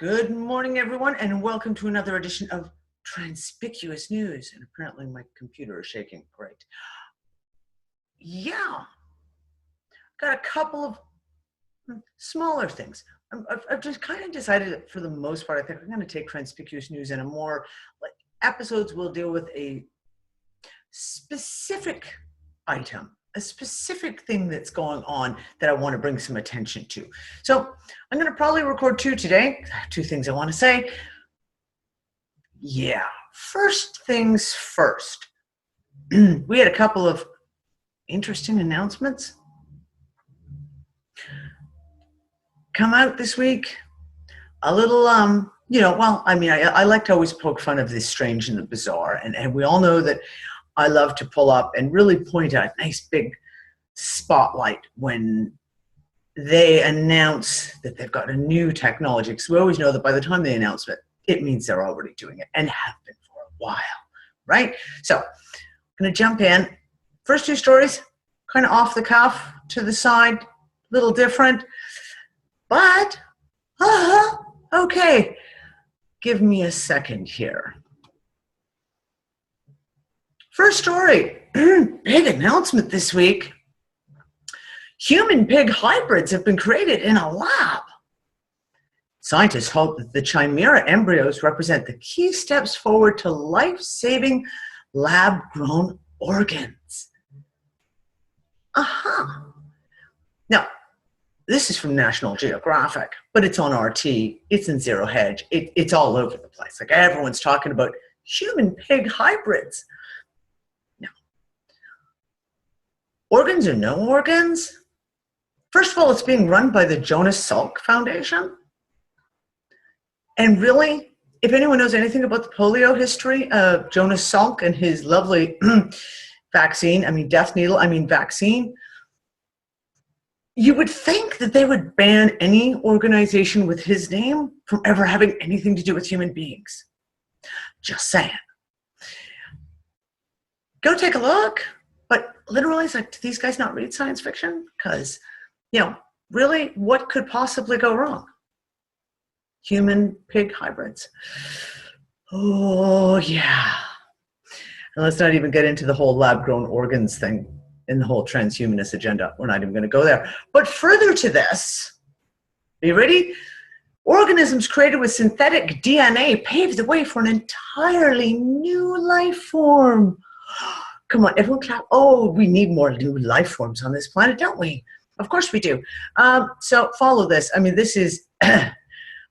Good morning, everyone, and welcome to another edition of Transpicuous News. And apparently my computer is shaking. Great. Yeah, got a couple of smaller things. I've just kind of decided that for the most part, I think I'm going to take Transpicuous News in a more, like, episodes will deal with a specific item, a specific thing that's going on that I want to bring some attention to. So I'm going to probably record two today. I have two things I want to say. Yeah, first things first. We had a couple of interesting announcements come out this week. A little, I like to always poke fun of the strange and the bizarre. And we all know that I love to pull up and really point out a nice big spotlight when they announce that they've got a new technology, because we always know that by the time they announce it, it means they're already doing it and have been for a while, right? So I'm going to jump in. First two stories, kind of off the cuff, to the side, a little different, but okay. Give me a second here. First story, big announcement this week. Human-pig hybrids have been created in a lab. Scientists hope that the chimera embryos represent the key steps forward to life-saving lab-grown organs. Now, this is from National Geographic, but it's on RT, it's in Zero Hedge, it's all over the place. Like, everyone's talking about human-pig hybrids. Now, organs or no organs? First of all, it's being run by the Jonas Salk Foundation. And really, if anyone knows anything about the polio history of Jonas Salk and his lovely vaccine, you would think that they would ban any organization with his name from ever having anything to do with human beings. Just saying. Go take a look. But literally, it's like, do these guys not read science fiction? Because, really, what could possibly go wrong? Human-pig hybrids. Oh, yeah. And let's not even get into the whole lab-grown organs thing in the whole transhumanist agenda. We're not even going to go there. But further to this, are you ready? Organisms created with synthetic DNA pave the way for an entirely new life form. Come on, everyone clap. Oh, we need more new life forms on this planet, don't we? Of course we do. So follow this. This is,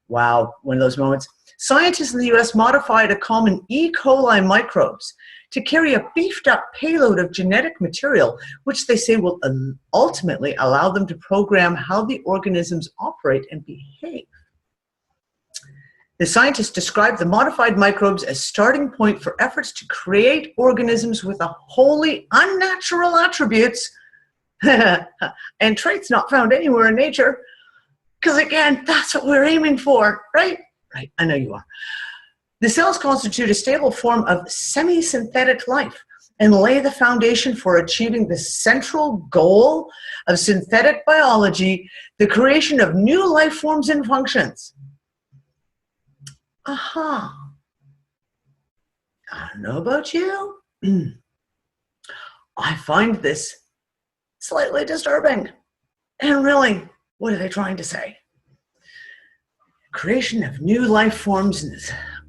wow, one of those moments. Scientists in the US modified a common E. coli microbes to carry a beefed up payload of genetic material, which they say will ultimately allow them to program how the organisms operate and behave. The scientists described the modified microbes as starting point for efforts to create organisms with a wholly unnatural attributes and traits not found anywhere in nature. Because again, that's what we're aiming for, right? Right, I know you are. The cells constitute a stable form of semi-synthetic life and lay the foundation for achieving the central goal of synthetic biology, the creation of new life forms and functions. I don't know about you. I find this slightly disturbing. And really, what are they trying to say? Creation of new life forms,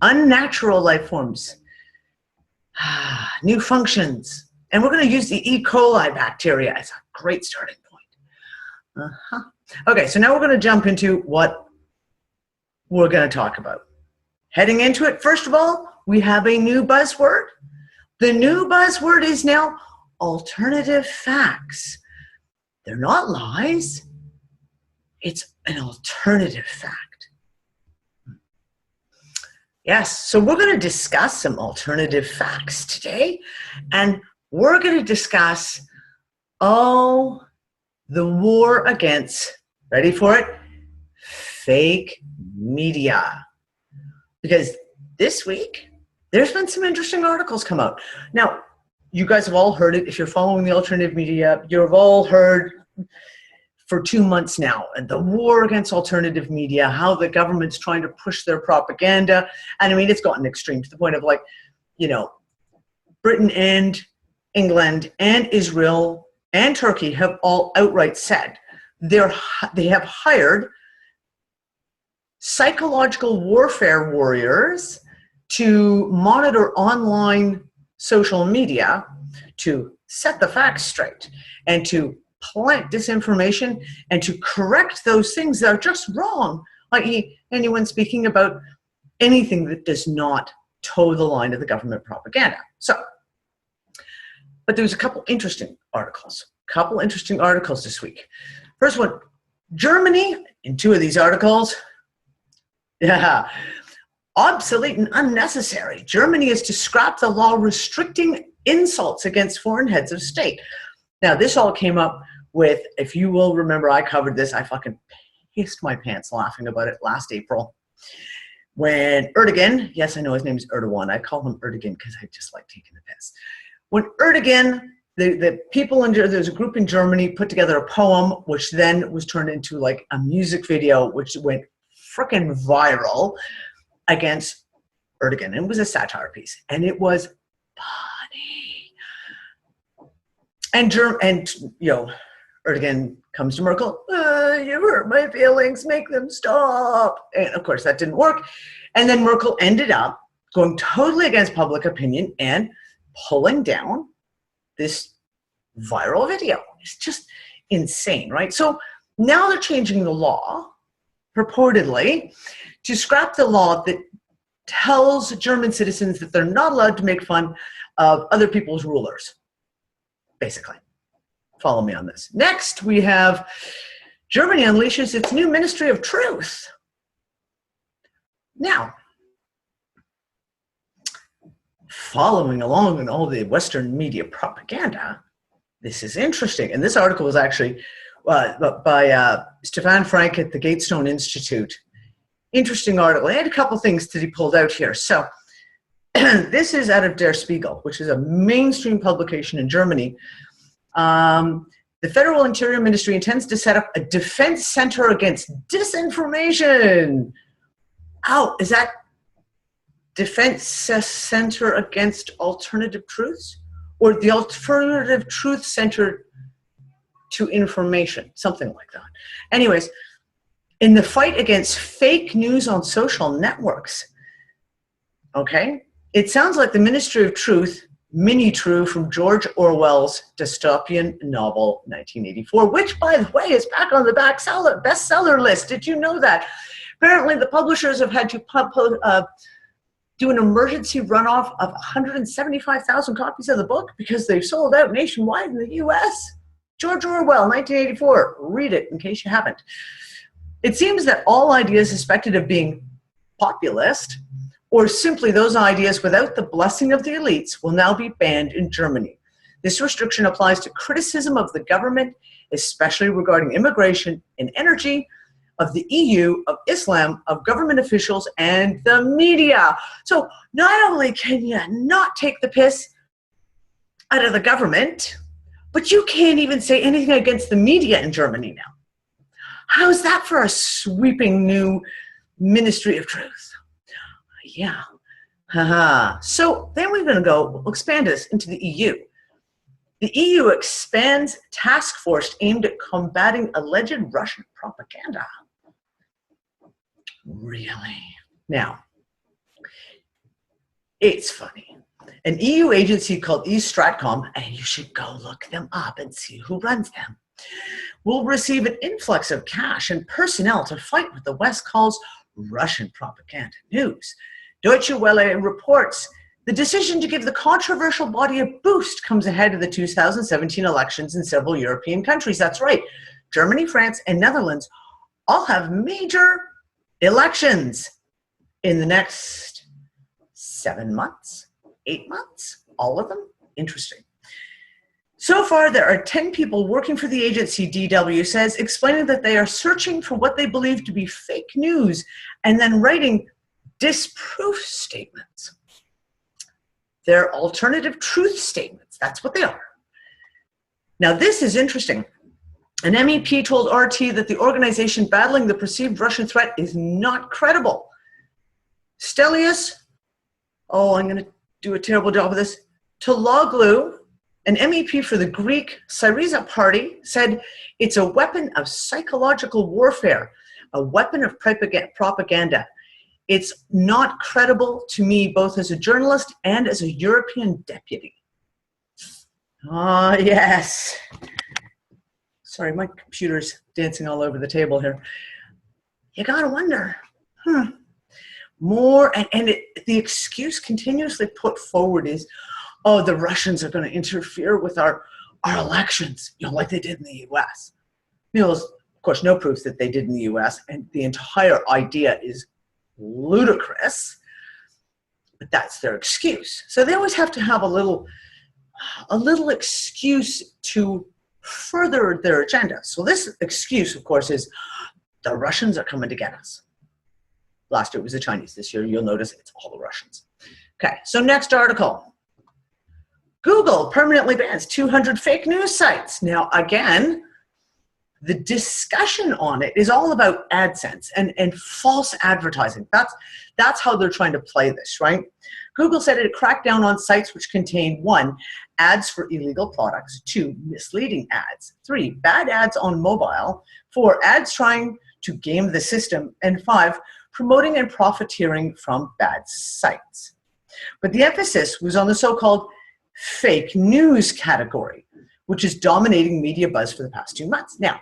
unnatural life forms, new functions. And we're going to use the E. coli bacteria as a great starting point. Okay, so now we're going to jump into what we're going to talk about. Heading into it, first of all, we have a new buzzword. The new buzzword is now alternative facts. They're not lies. It's an alternative fact. Yes, so we're going to discuss some alternative facts today, and we're going to discuss, the war against, ready for it, fake media. Because this week, there's been some interesting articles come out. Now, you guys have all heard it. If you're following the alternative media, you've all heard for 2 months now, and the war against alternative media, how the government's trying to push their propaganda. And I mean, it's gotten extreme to the point of, like, you know, Britain and England and Israel and Turkey have all outright said they have hired psychological warfare warriors to monitor online social media, to set the facts straight, and to plant disinformation, and to correct those things that are just wrong, i.e. anyone speaking about anything that does not toe the line of the government propaganda. So, but there was a couple interesting articles this week. First one, Germany, in 2 of these articles, obsolete and unnecessary. Germany is to scrap the law restricting insults against foreign heads of state. Now, this all came up with, if you will remember, I covered this. I fucking pissed my pants laughing about it last April. When Erdogan, yes, I know his name is Erdogan. I call him Erdogan because I just like taking the piss. When Erdogan, the people there's a group in Germany put together a poem, which then was turned into like a music video, which went freaking viral against Erdogan. It was a satire piece, and it was funny. And you know, Erdogan comes to Merkel, you hurt my feelings, make them stop. And of course that didn't work. And then Merkel ended up going totally against public opinion and pulling down this viral video. It's just insane, right? So now they're changing the law, purportedly, to scrap the law that tells German citizens that they're not allowed to make fun of other people's rulers, basically. Follow me on this. Next, we have Germany unleashes its new Ministry of Truth. Now, following along in all the Western media propaganda, this is interesting. And this article was actually by Stefan Frank at the Gatestone Institute. Interesting article. I had a couple things that he pulled out here. So this is out of Der Spiegel, which is a mainstream publication in Germany. The Federal Interior Ministry intends to set up a defense center against disinformation. Oh, is that defense center against alternative truths? Or the alternative truth center to information? Something like that. Anyways, in the fight against fake news on social networks, okay, it sounds like the Ministry of Truth, mini-true from George Orwell's dystopian novel 1984, which, by the way, is back on the bestseller list. Did you know that? Apparently, the publishers have had to do an emergency runoff of 175,000 copies of the book because they've sold out nationwide in the U.S. George Orwell, 1984. Read it in case you haven't. It seems that all ideas suspected of being populist, or simply those ideas without the blessing of the elites, will now be banned in Germany. This restriction applies to criticism of the government, especially regarding immigration and energy, of the EU, of Islam, of government officials, and the media. So not only can you not take the piss out of the government, but you can't even say anything against the media in Germany now. How's that for a sweeping new Ministry of Truth? Yeah. So then we're going to we'll expand this into the EU. The EU expands task force aimed at combating alleged Russian propaganda. Really? Now, it's funny. An EU agency called eStratcom, and you should go look them up and see who runs them, will receive an influx of cash and personnel to fight what the West calls Russian propaganda news. Deutsche Welle reports the decision to give the controversial body a boost comes ahead of the 2017 elections in several European countries. That's right. Germany, France, and Netherlands all have major elections in the next 7 months, 8 months, all of them. Interesting. So far, there are 10 people working for the agency, DW says, explaining that they are searching for what they believe to be fake news and then writing disproof statements. They're alternative truth statements. That's what they are. Now, this is interesting. An MEP told RT that the organization battling the perceived Russian threat is not credible. Stelios, oh, I'm going to do a terrible job of this, Tologlu, an MEP for the Greek Syriza party, said it's a weapon of psychological warfare, a weapon of propaganda. It's not credible to me, both as a journalist and as a European deputy. Ah, yes. Sorry, my computer's dancing all over the table here. You gotta wonder, more, the excuse continuously put forward is, oh, the Russians are gonna interfere with our elections, like they did in the US. There's, of course, no proof that they did in the US, and the entire idea is ludicrous, but that's their excuse. So they always have to have a little excuse to further their agenda. So this excuse, of course, is the Russians are coming to get us. Last year it was the Chinese. This year you'll notice it's all the Russians. Okay, so next article. Google permanently bans 200 fake news sites. Now, again, the discussion on it is all about AdSense and false advertising. That's how they're trying to play this, right? Google said it cracked down on sites which contain 1, ads for illegal products, 2, misleading ads, 3, bad ads on mobile, 4, ads trying to game the system, and 5, promoting and profiteering from bad sites. But the emphasis was on the so-called fake news category, which is dominating media buzz for the past 2 months. Now,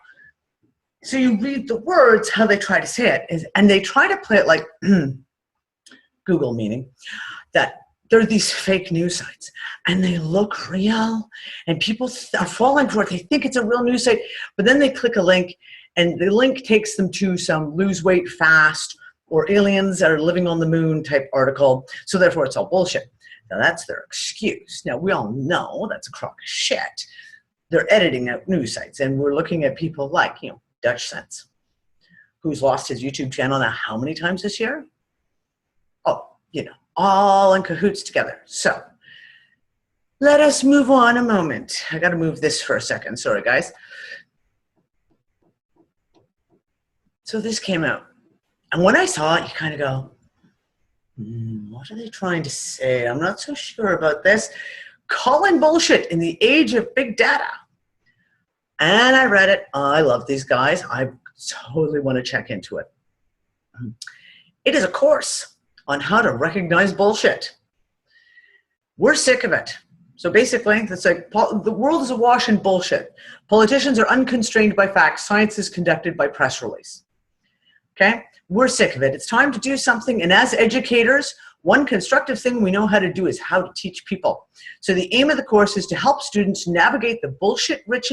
so you read the words, how they try to say it, and they try to play it like Google, meaning that there are these fake news sites and they look real and people are falling for it. They think it's a real news site, but then they click a link and the link takes them to some lose weight fast or aliens that are living on the moon type article. So therefore it's all bullshit. Now that's their excuse. Now we all know that's a crock of shit. They're editing out news sites, and we're looking at people like, Dutch Sense, who's lost his YouTube channel now how many times this year? Oh, all in cahoots together. So let us move on a moment. I got to move this for a second. Sorry, guys. So this came out. And when I saw it, you kind of go, what are they trying to say? I'm not so sure about this. Calling bullshit in the age of big data. And I read it. I love these guys. I totally want to check into it. It is a course on how to recognize bullshit. We're sick of it. So basically, it's like the world is awash in bullshit. Politicians are unconstrained by facts. Science is conducted by press release. Okay? We're sick of it. It's time to do something. And as educators, one constructive thing we know how to do is how to teach people. So the aim of the course is to help students navigate the bullshit-rich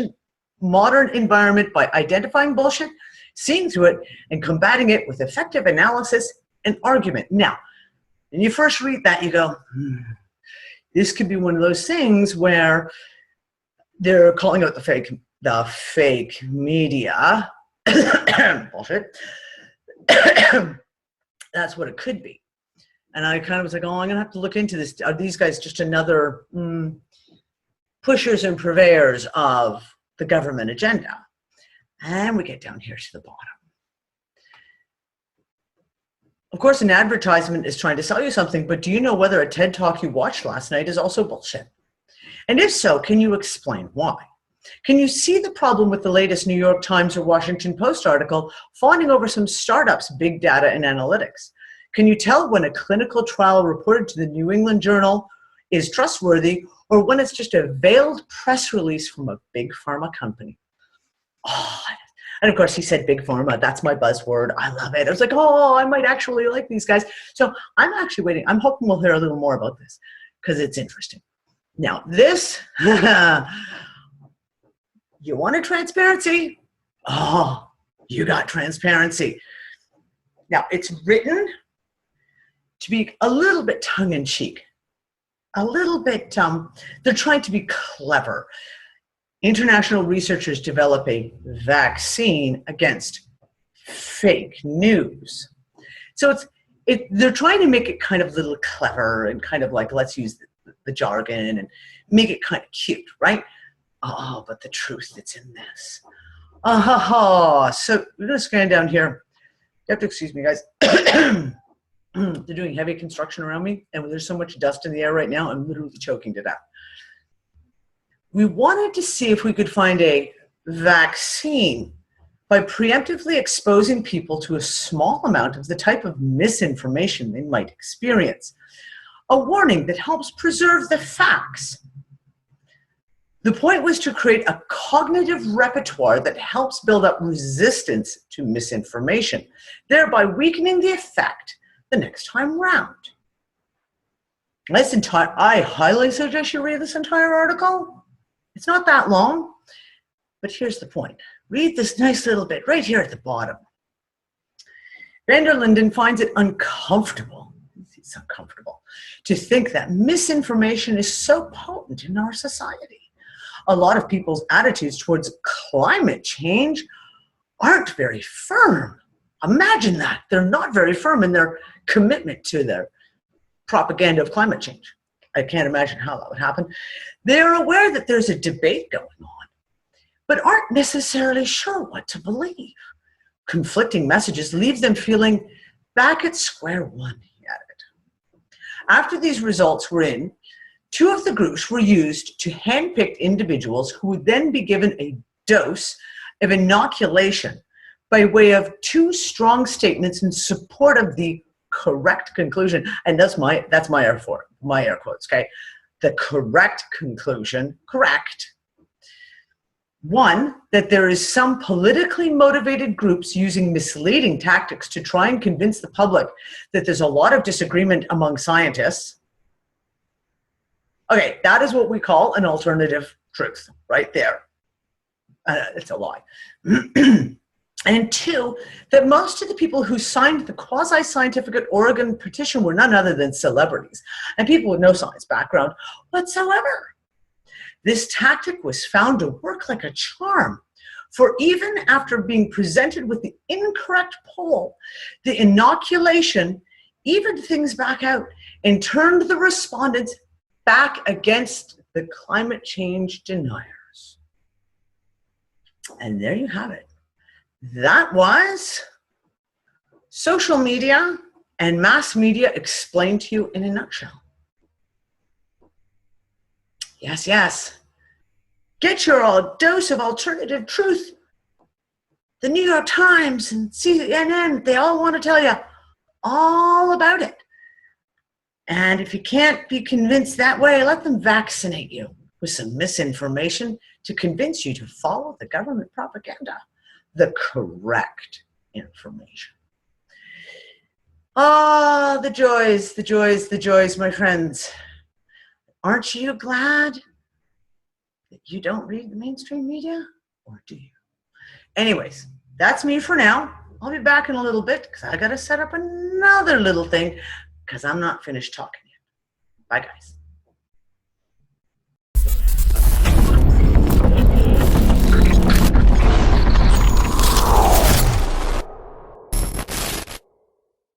modern environment by identifying bullshit, seeing through it, and combating it with effective analysis and argument. Now, when you first read that, you go, this could be one of those things where they're calling out the fake media. Bullshit. That's what it could be. And I kind of was like, oh, I'm going to have to look into this. Are these guys just another pushers and purveyors of the government agenda? And we get down here to the bottom. Of course, an advertisement is trying to sell you something, but do you know whether a TED Talk you watched last night is also bullshit? And if so, can you explain why? Can you see the problem with the latest New York Times or Washington Post article fawning over some startups' big data and analytics? Can you tell when a clinical trial reported to the New England Journal is trustworthy or when it's just a veiled press release from a big pharma company? Oh, and of course he said big pharma. That's my buzzword. I love it. I was like, oh, I might actually like these guys. So I'm actually waiting. I'm hoping we'll hear a little more about this because it's interesting. Now this, you wanted transparency? Oh, you got transparency. Now it's written to be a little bit tongue-in-cheek, a little bit, they're trying to be clever. International researchers develop a vaccine against fake news. So they're trying to make it kind of a little clever and kind of like, let's use the jargon and make it kind of cute, right? Oh, but the truth that's in this. So we're going to scan down here. You have to excuse me, guys. They're doing heavy construction around me, and there's so much dust in the air right now, I'm literally choking to death. We wanted to see if we could find a vaccine by preemptively exposing people to a small amount of the type of misinformation they might experience. A warning that helps preserve the facts. The point was to create a cognitive repertoire that helps build up resistance to misinformation, thereby weakening the effect the next time round. I highly suggest you read this entire article. It's not that long, but here's the point. Read this nice little bit right here at the bottom. Van der Linden finds it uncomfortable, it's uncomfortable, to think that misinformation is so potent in our society. A lot of people's attitudes towards climate change aren't very firm. Imagine that. They're not very firm in their commitment to their propaganda of climate change. I can't imagine how that would happen. They're aware that there's a debate going on, but aren't necessarily sure what to believe. Conflicting messages leave them feeling back at square one. He added. After these results were in, 2 of the groups were used to handpick individuals who would then be given a dose of inoculation by way of 2 strong statements in support of the correct conclusion. And that's my air quotes, okay? The correct conclusion, correct. 1, that there is some politically motivated groups using misleading tactics to try and convince the public that there's a lot of disagreement among scientists. Okay, that is what we call an alternative truth, right there. It's a lie. And 2, that most of the people who signed the quasi-scientific Oregon petition were none other than celebrities and people with no science background whatsoever. This tactic was found to work like a charm, for even after being presented with the incorrect poll, the inoculation evened things back out and turned the respondents back against the climate change deniers. And there you have it. That was social media and mass media explained to you in a nutshell. Yes, yes. Get your dose of alternative truth. The New York Times and CNN, they all want to tell you all about it. And if you can't be convinced that way, let them vaccinate you with some misinformation to convince you to follow the government propaganda, the correct information. Ah, the joys, the joys, the joys, my friends. Aren't you glad that you don't read the mainstream media, or do you? Anyways, that's me for now. I'll be back in a little bit because I got to set up another little thing because I'm not finished talking yet. Bye, guys.